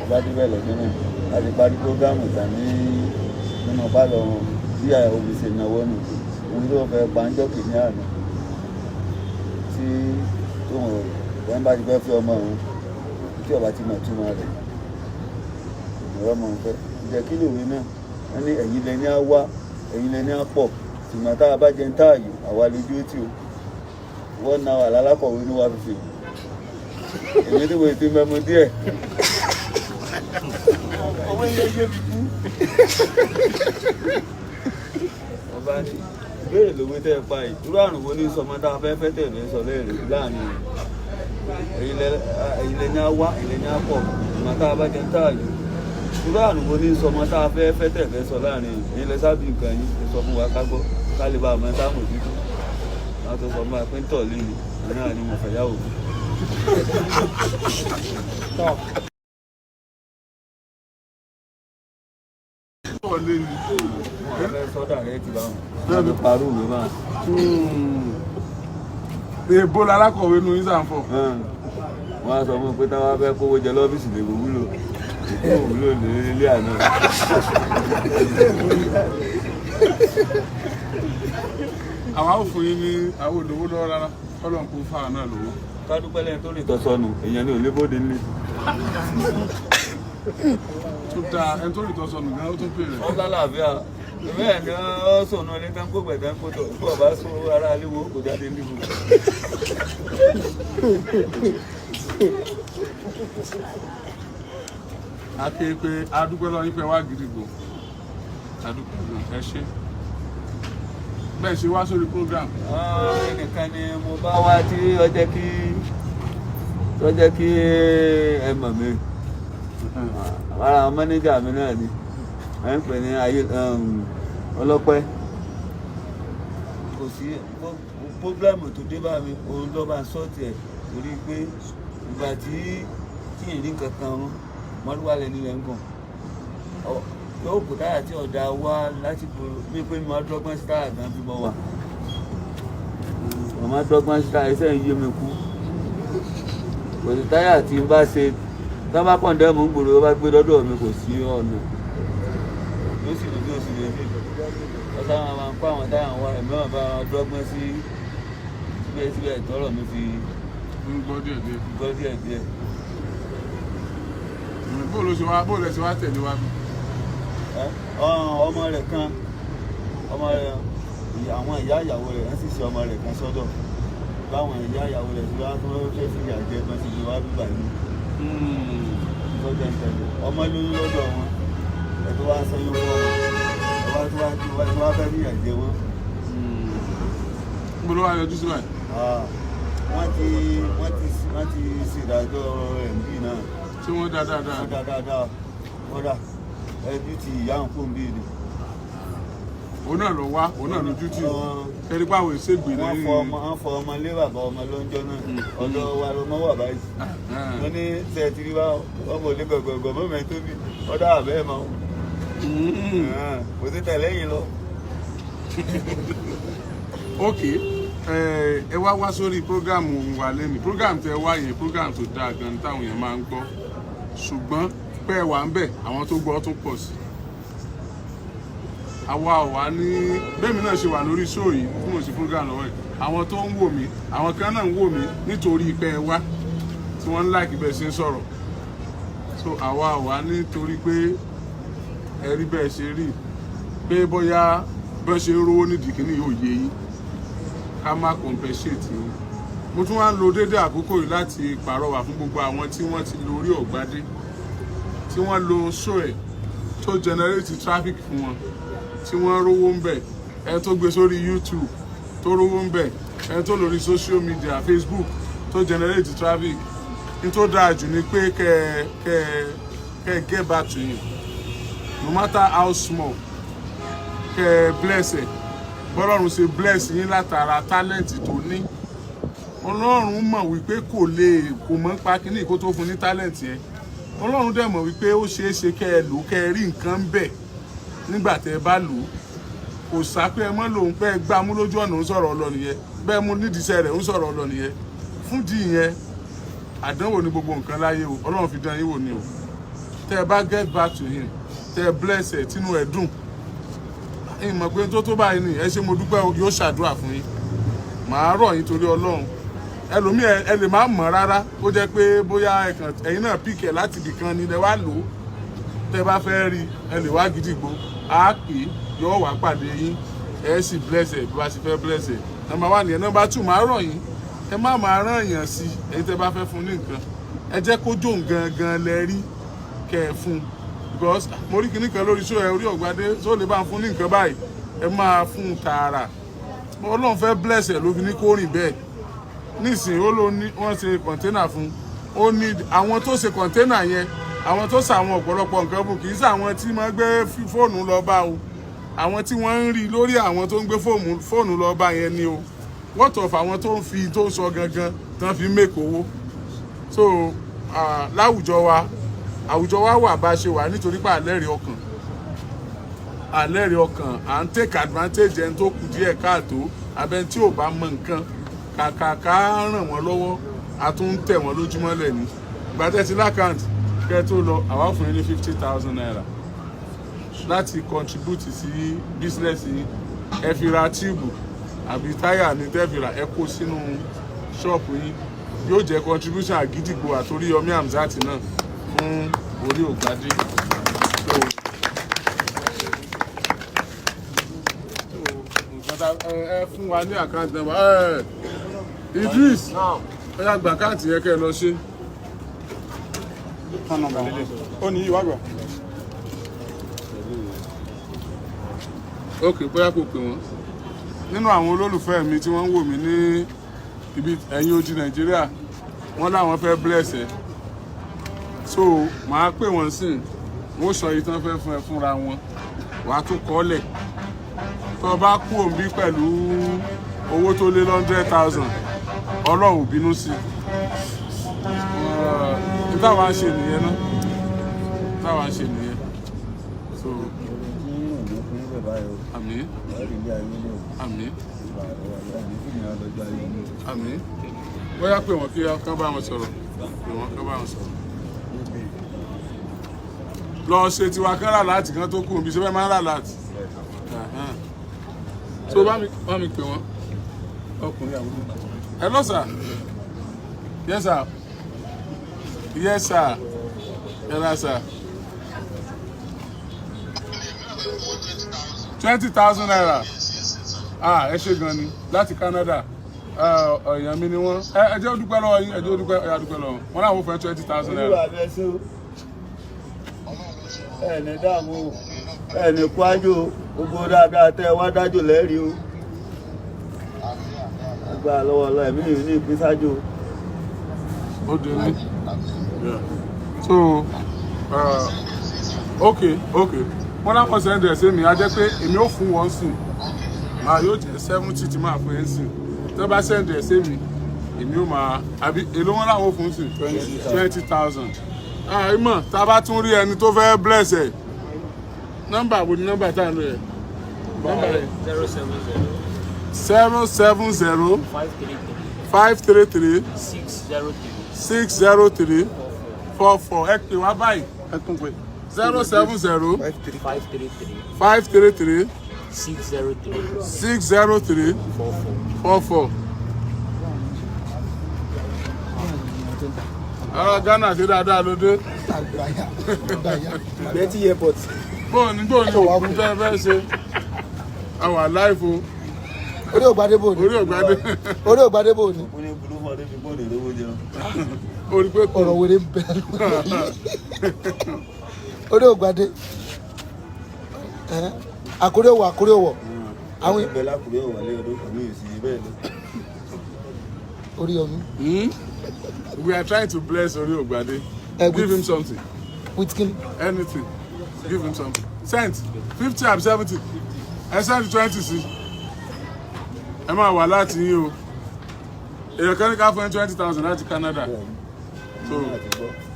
Ọba tí bẹ́ẹ̀ lọ́dún náà láti parí prógámù tà nínú pálọ̀ wọn bí omi ṣe náwó nù. Òun ló fẹ́ pàǹjọ́ kìíní àná tí tóun wọ́n bá ti fẹ́ fi ọmọ òun tí ọba ti mọ̀ túmọ̀ rẹ̀. Ìmọ̀ràn mọ̀ ń fẹ́. Ìjẹ́ kí lòwe náà wọ́n ní ẹ̀yin lẹni á wá ẹ̀yin lẹni á pọ̀. Ṣùgbọ́n tá a bá jẹ ń táàyò àwa lójú ó tì ó wọ́n na wà lálákọ̀wé ní wá fífi èmi tí mo ti mẹ́mu díẹ̀. Ọwọ́ ilé yé mi kú. Ọba ní ìbéèrè lówó tẹ́ ẹ pa yìí irú àrùn wo ní sọmọ tá a fẹ́ fẹ́ tẹ̀lé sọ lẹ́rìí láàrin ẹ̀yin lẹ́ni á wá ẹ̀yin lẹ́ni á pọ̀ ṣùgbọ́n tá a bá jẹ ń táàyò irú àrùn wo ní sọmọ tá a fẹ́ fẹ́ tẹ̀lé sọ láàrin ẹ̀yin lẹ sábì nǹkan yín ẹ sọ fún wa ká gbọ́ ká lè bá àmọ́ ẹ táwọn òbí tó wọn tó sọ fún wa pé ń tọ̀ lílu náà ni mo fẹ́ yàwó. Sọ́dà rẹ̀ ti bá wọn. Wọ́n fi parọ́ òwe máa.
Èèbó lalákọ̀wé nu ìsànfọ̀.
Wọ́n á sọ fún mi pé táwọn fẹ́ kówó jẹ lọ́fíìsì lè kó wúlò. Èkó wúlò ní ilé àná.
Àwa ò fún yín ní àwọn olówó lọ́wọ́ rárá. Ọlọ́run kò fà náà lówó.
Ká dúpẹ́ lẹ́yìn tó lè tọ́ sọnù èèyàn ní òlébóde nílé.
Tó dáa ẹni tó lè tọ́ sọnù gan ó tún pè rẹ̀.
Wọ́n lálàáfíà. Bẹ́ẹ̀ ni wọ́n sọ̀nù ilé tán kó gbẹ̀dán kó tọ̀ kó ọ̀bá sọ ara aléwo kò jáde níbo.
àti pé adúgbò lọ yín pé wá gidigbo adúgbò ẹ ṣe bẹ́ẹ̀ ṣe wá sórí program.
Nìkan ni mo bá wá tí ó jẹ́ kí ẹ mọ̀ mi ara mọ́níjà mi náà ni ẹ̀ ń pè ní ọlọ́pẹ́ kò sí pọ́blẹ́mù tó dé bá mi òun ló bá sọ́ọ̀tì ẹ̀ torí pé ìgbà tí ìrìn kankan mọ́lúwà lẹ́ni rẹ̀ ń gàn yóò kò táyà tí ọ̀dà wá láti gbòòrò bí pé mo máa dọ́gbọ́n sí táyà gan bí mo wà mo máa dọ́gbọ́n sí táyà iṣẹ́ yìí mi kú kò sí táyà tí n bá ṣe tábà kọ̀ǹdẹ́mù ń gbòòrò bá gbé lọ́dọ̀ mi kò sí ọ̀nà yóò sì lè bí oṣù lè fi ọ̀sán máa ń kó àwọn táyà wá ẹ̀mí wọn bá wọn dọ́gbọ́n sí síbẹ̀síbẹ̀ tọ́rọ̀ mi fi
gbọ́ díẹ̀
díẹ̀.
bóòlù ṣe wá tẹ̀lé wá bí.
ọmọ rẹ̀ kan ọmọ rẹ̀ àwọn ìyá ìyàwó rẹ̀ wọ́n sì ṣe ọmọ rẹ̀ kan sọ́dọ̀ báwọn ìyá ìyàwó rẹ̀ tí wọ́n tó fẹ́ fi ìyà jẹ kan sì fi wá bíbà yìí lọ́jọ́ ìtẹ̀lẹ̀ ọmọ lóyún lọ́dọ̀ wọn ẹ̀tọ́ wá sẹ́yìn wọ́n wọn tó wá fẹ́ fi ìyà jẹ wọn.
níbo ló wá yọjú sí báyìí.
wọ́n ti ṣèdájọ́ rẹ̀ níbí náà.
ṣé wọ́n dá dáadáa.
wọ́n dá dáadáa kódà ẹbí ti ìyá ń fún bí ni.
òun náà lọ wá òun náà lójú tì ẹni pé àwọn ìṣègbè lẹ́yìn.
wọ́n fọ ọmọ lé bàbá ọmọ lọ́jọ́ náà ọ̀dọ̀ wa lọmọ wà báyìí. wọ́n ní sẹ́ẹ̀tìrì wá ọmọ òde gbọ̀gbọ̀gbọ̀ mọ́mọ́ tó bí ọ̀dọ̀ àbẹ́ mọ́. kò sí tẹ̀lé yìí lọ.
ok ẹ wá sórí prógámù wa lẹ́nu prógámù tẹ wá yẹn prógámù tó dáa gan táwọn èèyàn máa ń gbọ́ ṣùgbọ́n pẹ́ wà ń bẹ̀ àwọn tó gbọ́ tún pọ̀ sí àwa ò wá ní bẹ́ẹ̀ mi náà ṣe wà lórí show yìí fún òsì program lọ́wọ́ ẹ̀ àwọn tó ń wò mí àwọn kan náà ń wò mí nítorí pé wá tí wọ́n ń láìkí bẹ́ẹ̀ ṣe ń sọ̀rọ̀ so àwa ò wá nítorí pé ẹ rí bẹ́ẹ̀ ṣe rí pé bóyá bẹ́ẹ̀ ṣe ń rówó nídìí kìíní yóò yé yín ká má compensate yín mo tún wá ń lo déédéé àkókò yìí láti pàrọwà fún gbogbo àwọn tí wọ́n ti lo Oriogbaade tí wọ́n lo show ẹ̀ tó generate traffic fún wọn tí wọ́n rówó ń bẹ̀ ẹ tó gbé sórí YouTube tó rówó ń bẹ̀ ẹ tó lórí social media Facebook tó generate traffic ní tó dáa jù ni pé kẹ get back to him no matter how small kẹ bless ẹ bọ́lọ́run ṣe bless yín látara talent tó ní Ọlọ́run mọ̀ wípé kò mọ̀ ń pa kíní kó tó fún ní talent yẹn Ọlọ́run dẹ̀ mọ̀ wípé ó ṣeé ṣe kẹ́ ẹ lò kẹ́ ẹ rí nǹkan bẹ̀ nígbà tẹ́ ẹ bá lò ó kò sápẹ́ ẹ mọ́ lòun pẹ́ gbá mú lójú ọ̀nà ń sọ̀rọ̀ ọlọ nìyẹn bẹ́ẹ̀ mú nídìíṣẹ́ rẹ̀ ń sọ̀rọ̀ ọlọ nìyẹn fún di ìyẹn àdánwò ní gbogbo nǹkan láyé o Ọlọ́run fi dán yín wò ni o tẹ́ ẹ bá get back to him tẹ́ ẹ bless ẹ tínú ẹ dùn ìmọ̀ pé tó báyìí ni ẹ ṣe mo dúpẹ́ yóò ṣàdúrà fún yín màá rọ̀ yín torí Ọlọ́run ẹlòmíì ẹ lè má mọ̀ rárá ó jẹ́ pé bóyá ẹ̀yin náà pìkẹ̀ láti ibìkan ni ẹ wá lò ó tẹ́ bá fẹ́ rí ẹ lè wá gidigbo á pè é yóò wá pàdé yín ẹ sì bless ẹ bí wá sì fẹ́ bless ẹ number 1 nìyẹn number 2 máa rọ̀ yín ẹ má máa rán èèyàn sí ẹ̀yin tẹ́ bá fẹ́ fún ní nǹkan ẹ jẹ́ kó jó gangan lẹ rí kẹ́ ẹ fún because mo rí kinní kan lórí show ẹ Oriogbaade tó lè bá ń fún ní nǹkan báyìí ẹ máa fún tààrà Ọlọ́run fẹ́ bless ẹ ló fi ní kó rìn bẹ́ẹ̀ nísìnyí ó ló ní wọ́n ṣe kọ̀ńténà fún ó ní àwọn tó ṣe kọ̀ńténà yẹn àwọn tó ṣàwọn ọ̀pọ̀lọpọ̀ nǹkan fún kì í ṣàwọn tí wọ́n gbé fóònù lọ bá o àwọn tí wọ́n ń rí lórí àwọn tó ń gbé fóònù lọ bá yẹn ni o what of àwọn tó ń fi tó sọ gangan tán fi make owó so láwùjọ wa àwùjọ wa wà bá ṣe wà nítorí pé àlẹ́rìí ọkàn à ń take advantage ẹni tó kù díẹ̀ káàtó abẹ́ni tí ò bá mọ nǹkan kàkà ká ràn wọ́n lọ́wọ́ a tún ń tẹ̀ wọ́n lójúmọ́lẹ̀ ní gbàtẹ́sí lákàntì kẹ́ tó lọ àwa fún yín ní 50,000 naira láti contribute sí business yìí ẹ fi ra tíìbù àbí táyà ní tẹ́fìrà ẹ kó sínú ṣọ́ọ̀pù yín yóò jẹ́ contribution àgídìgbò àti Oriyomi Hamzat náà fún Oriogbaade. ẹ fún wa ní àkáǹtì nọ́mbà Idris ẹ yá gba àkáǹtì yẹn kẹ́ ẹ lọ ṣe Ó ní ìwà gbà. Ok, bóyá kò pè wọ́n. Nínú àwọn olólùfẹ́ mi tí wọ́n ń wò mí ní ibi ẹ̀yìn odi Nàìjíríà, wọ́n láwọn fẹ́ bless ẹ. So, màá pè wọ́n sí, wọ́n sọ yìí tán fẹ́ fún ẹ fúnra wọn. Wàá tún kọ́lẹ̀. Tó bá kú òǹbí pẹ̀lú owó tó lé 100,000, Ọlọ́run ò bínú sí. Táwa ń ṣe nìyẹn náà. Táwa ń ṣe nìyẹn. So, àmín. Àmín. Àmín. Bóyá pé wọ́n kí kán bá wọn sọ̀rọ̀. Pé wọ́n kán bá wọn sọ̀rọ̀. Lọ ṣe tiwa kán rà láti kan tó kù níbi ṣe fẹ́ máa ń rà láti. So bá mi pè wọ́n. Ọkùnrin àwọn ọmọ. Hello sir. Yes sir. Yes sir. Hello sir. 20,000 naira. Ẹ ṣé gan ni láti Canada. Èèyàn mi ni wọ́n. Ẹ jẹ́ ó dúpẹ́ lọ́wọ́ yín, ẹ jẹ́ ó dúpẹ́ lọ́wọ́. Wọ́n náà wọ́n fẹ́ 20,000 naira.
Ẹni dààmú ẹni kwájú gbogbo dáadáa tẹ wá dájú lẹ́rìí o. Agbára lọ́wọ́ ọlọ́ ẹ̀mí yìí ní ìpínsájú.
Ó dé ní. So, okay. Wọ́n láwọn sẹ́ndì ẹ̀ sí mi, a jẹ́ pé èmi ò fún wọn sùn. Màá yóò jẹ́ 70 tí máa fún ẹ̀ sùn. Tó bá sẹ́ndì ẹ̀ sí mi, èmi ò máa, àbí èló wọn láwọn fún sùn? 20,000. Ìmọ̀ tá a bá tún rí ẹni tó fẹ́ bless ẹ̀. Nọ́mbà wo ni nọ́mbà tá a lò yẹ? Nọ́mbà rẹ̀ 070 533 603 44. Ẹ pè wá báyìí. Ẹ tún pè 070 533 603 44. Ara Ghana ti dáadáa ló dé.
Betty airport.
Bóòní òkú tẹ́ fẹ́ ṣe. Àwa láìfo.
Oriogbaade bò ní. Oriogbaade bò ní.
Ó ní burú fún ọdún fi bóde lówó jẹun.
Orí pé kò.
Ọ̀rọ̀ wèrè ń bẹ. Oriogbaade. Àkórí òwò.
Àwọn ìbẹ̀ lákùrẹ́ òwò lé ọdún kan ní ìsìn bẹ́ẹ̀ lọ.
Oriyomi.
We are trying to bless Oriogbaade. Give him something.
With kin.
Anything. Give him something. Send 50 and 70. Ẹ send 20 sí. Ẹ máa wà láti yín o. Èèyàn kan ní ká fún 20,000 láti Canada. So,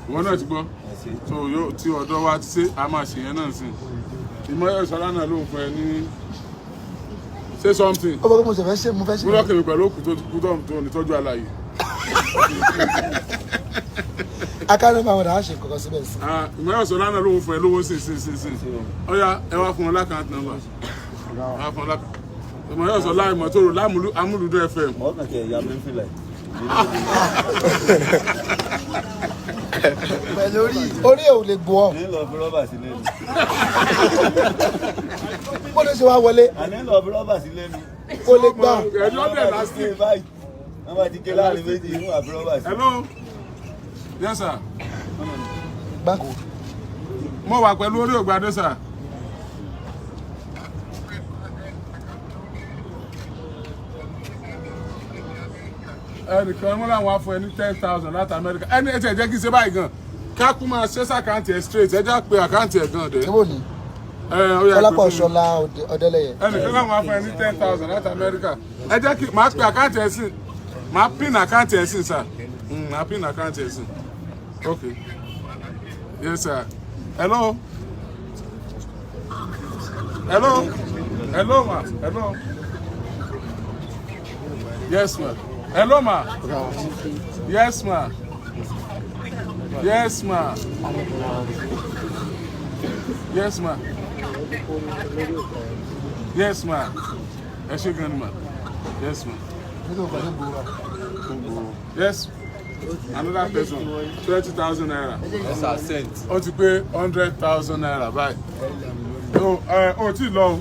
ìwọ náà ti gbọ́. So, yóò tí ọ̀dọ́ wa ti ṣe, a máa ṣe yẹn náà sí. Ìmọ̀ ìṣọ́lá náà ló ń fún ẹ ní. Say something.
Ó bá mo fẹ́ ṣe.
Mo lọ́kẹ́ mi pẹ̀lú òkú tó kú tó ní tọ́jú àlàyé.
Akáni máa wọ̀dà á ṣe nǹkan síbẹ̀ sí.
Ìmọ̀ ìṣọ́lá náà ló ń fún ẹ lówó sí. Ọya ẹ wá fún wọn lákàntì nọ́mbà. Ìmọ̀ ìṣọ́lá ìmọ̀tòrò lámúlùdó FM.
Ọ̀nà kẹ̀ ìyá mi ń filẹ̀.
Pẹ̀lú orí ẹ̀ ò lè gbọ́ ọ.
Ní lọ fi rọ́bà sílẹ̀ ni.
Bó ló ṣe wá wọlé?
Àní lọ fi rọ́bà sílẹ̀ ni.
Kó lè gbà.
Ẹ̀jọ́ bẹ̀ lásìkò.
Wọ́n bá ti ké láàrin méjì inú àfi rọ́bà sí.
Hello. Yes sir.
Báko.
Mo wà pẹ̀lú Oriogbaade sir. Ẹnìkan wọn làwọn afọ ẹni 10,000 láti Amẹ́ríkà. Ẹni ẹ ti ẹ̀ jẹ́ kí n ṣe báyìí gan. Ká kú máa ṣe sàkáǹtì ẹ̀ straight. Ẹ jẹ́ pé àkáǹtì ẹ̀ gan dé.
Ṣé wò ní? Ọlápọ̀ Ṣọlá Ọdẹ́lẹ́yẹ.
Ẹnìkan làwọn afọ ẹni 10,000 láti Amẹ́ríkà. Ẹ jẹ́ kí máa pe àkáǹtì ẹ̀ sí. Máa pin àkáǹtì ẹ̀ sí sir. Máa pin àkáǹtì ẹ̀ sí. Okay. Yes sir. Hello. Hello ma. Hello. Yes ma. Hello ma. Yes ma. Yes ma. Yes ma. Yes ma. Ẹ ṣé gan ni ma. Yes ma. Yes. Another person 20,000 naira.
Yes, I sent.
Ó ti pé 100,000 naira báyìí. Ó ti lọ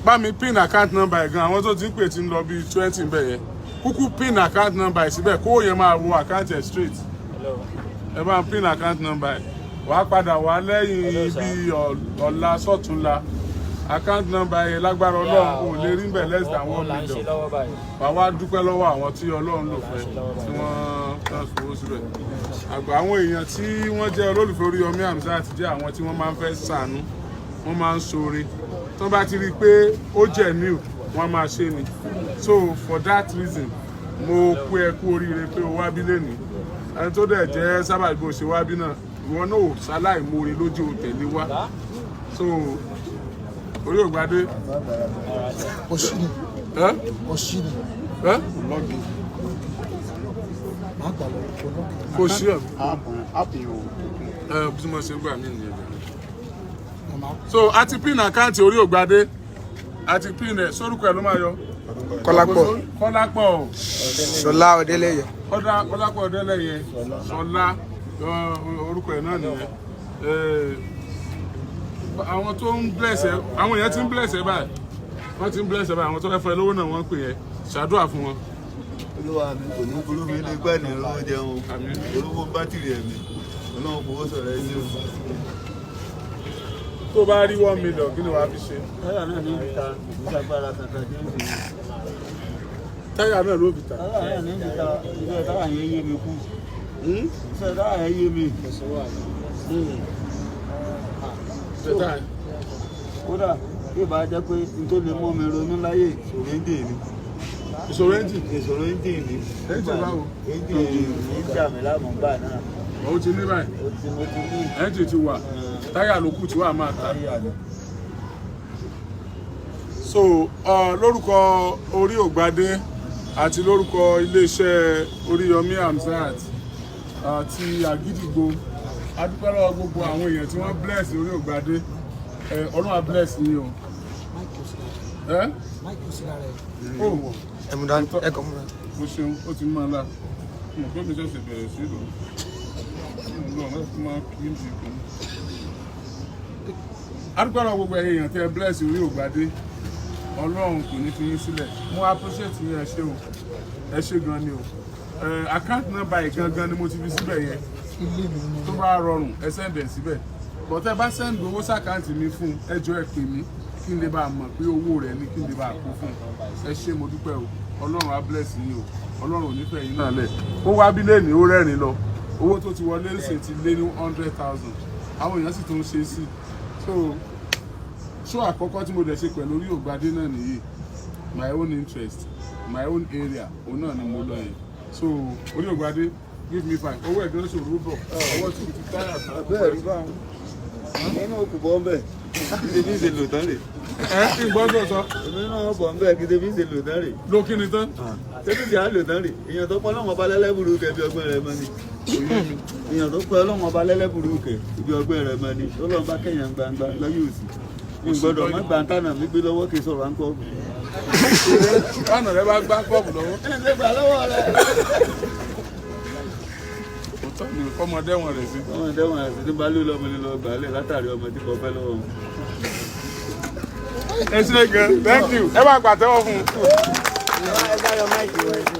bá mi pin account number ẹ̀ gan àwọn tó ti ń pè tí ń lọ bíi 20 bẹ́ẹ̀ yẹn. Kúkú pin account number ẹ̀ síbẹ̀ kó yẹn máa wo account ẹ̀ straight. ẹ bá ń pin account number ẹ̀ wàá padà wá lẹ́yìn bí ọ̀la sọ́túnla account number yẹn lágbára ọlọ́run kò lè rí bẹ̀ less than 1 million wàá wá dúpẹ́ lọ́wọ́ àwọn tí ọlọ́run lò fẹ́ tí wọ́n fowó síbẹ̀ àgbà àwọn èèyàn tí wọ́n jẹ́ olólùfẹ́ Oriyomi Hamzat jẹ́ àwọn tí wọ́n máa ń fẹ́ ṣàánú wọ́n máa ń ṣoore tó bá ti rí i pé ó jẹ́ new wọ́n máa ṣe ni so for that reason mo pé ẹ kú oríire pé o wá bí lẹ́nìí ẹni tó dẹ̀ jẹ́ sábà bó ṣe wá bí náà ìwọ náà ò ṣaláì mórí lójú òtẹ̀lé wá so Oriogbaade.
Oshini. Oshini.
Lọ́gì. Kò sí ọ̀. Bí mo ṣe ń gbà mí nìyẹn. So a ti pin àkáǹtì Oriogbaade a ti pin ẹ̀ sórúkọ ẹ̀ ló máa yọ.
Kọ́lápọ̀.
Kọ́lápọ̀.
Ṣọlá Ọdẹ́lẹ́yẹ.
Kọ́lápọ̀ Ọdẹ́lẹ́yẹ. Ṣọlá orúkọ ẹ̀ náà nìyẹn. Àwọn tó ń bless ẹ àwọn èèyàn ti ń bless ẹ báyìí wọ́n ti ń bless ẹ báyìí àwọn tó fẹ́ fẹ́ lówó náà wọ́n ń pè ẹ ṣàdúrà fún wọn.
Olúwa mi kò ní burú mi ní gbẹ́ ní olówó jẹun olówó bátìrì ẹ̀mí ọlọ́run kò wọ́n sọ̀rọ̀ ẹni o.
Tó bá rí 1 million kí ni wàá fi ṣe.
táyà náà ní ìta ìṣàgbára kankan tí ń fi.
Táyà náà ló fi ta.
táyà náà ní ìta iṣẹ́ táyà yẹn yé mi kú. iṣẹ́ táyà yẹn yé mi. Kódà bí ìbá jẹ́ pé n tó lè mọ́ mi ronú láyé ìṣòro ń dè mí.
Ìṣòro ẹ́ńjìn.
Ìṣòro ń dè mí.
Ẹ́ńjìn báwo?
Ẹ́ńjìn ní jà mí láàmú gbà náà.
Ó ti ní báyìí.
Mo ti ní.
Ẹ́ńjìn ti wà. Táyà ló kù tí wàá máa ta. So lórúkọ Oriogbaade àti lórúkọ iléeṣẹ́ Oriyomi Hamzat àti Àgídìgbo a dúpẹ́ lọ́wọ́ gbogbo àwọn èèyàn tí wọ́n bless Oriogbaade Ọlọ́run á bless yín o. Mo ṣeun ó ti máa la mo pé mi ṣẹ̀ṣẹ̀ bẹ̀rẹ̀ sí lò ó máa kí n ti kún. A dúpẹ́ lọ́wọ́ gbogbo èèyàn tí ẹ bless Oriogbaade Ọlọ́run kò ní fi yín sílẹ̀ mo appreciate yín ẹ ṣé o ẹ ṣé gan ni o account number yìí gangan ni mo ti fi síbẹ̀ yẹn tó bá rọrùn ẹ send ẹ síbẹ̀ but ẹ bá send owó sàkáǹtì mi fún ẹ jọ̀ọ́ ẹ pè mí kí n lè bá mọ̀ pé owó rẹ̀ ní kí n lè bá kó fún ẹ ṣé mo dúpẹ́ o Ọlọ́run á bless yín o Ọlọ́run ò ní fẹ́ yín náà lẹ̀ ó wá bí lẹ́nìí ó rẹ́rìn lọ owó tó ti wọlé ń ṣe ti lé ní 100,000 àwọn èèyàn sì tún ṣe sí so show àkọ́kọ́ tí mo dẹ̀ ṣe pẹ̀lú Oriogbaade náà nìyí my own interest my own area òun náà ni mo lọ yẹn so Oriogbaade give me 5 owó ẹ̀gbẹ́ ló ṣòro bọ̀ ọwọ́ tí mo ti táyà tán.
Bẹ́ẹ̀ rí báwọn èmi náà kò bọ́ ń bẹ̀ kí tèmi ṣe lò tán rè.
Kí n gbọ́dọ̀ sọ.
Èmi náà bọ̀ ń bẹ̀ kí tèmi ṣe lò tán rè.
Ló kí ni tán.
Tèmi ṣe á lò tán rè èèyàn tó pọ̀ lọ́wọ́ ọba lẹ́lẹ́bùrú kẹ̀ bí ọgbẹ́ rẹ̀ mọ́ ni. Èèyàn tó pọ̀ lọ́wọ́ ọba lẹ́lẹ́bùrú kẹ̀ bí ọgbẹ́ rẹ̀ mọ́ ni Ọlọ́run bá kẹ̀yàn gbangba lọ́yẹ̀ òsì. Mi gbọ́dọ̀ má gbà ń tànà mi gbé lọ́wọ́ kì í sọ̀rọ̀ à ń kọ́.
Báànà rẹ bá gbá kọ́ọ̀bù lọ́wọ́.
Ẹ ṣe gbà lọ́wọ́ rẹ̀.
Òótọ́ ni ọmọdé wọn rẹ̀ sí.
Ọmọdé wọn rẹ̀ sí ní balùwẹ̀ lọ́mọ nílò ọgbà lẹ̀ látàrí ọmọ tí kò fẹ́ lọ́wọ́.
Ẹ ṣé gan, thank you. Ẹ bá pàtẹ́wọ́ fún un.
Ẹ bá yọ máìkì wọ̀ ẹ́ sí.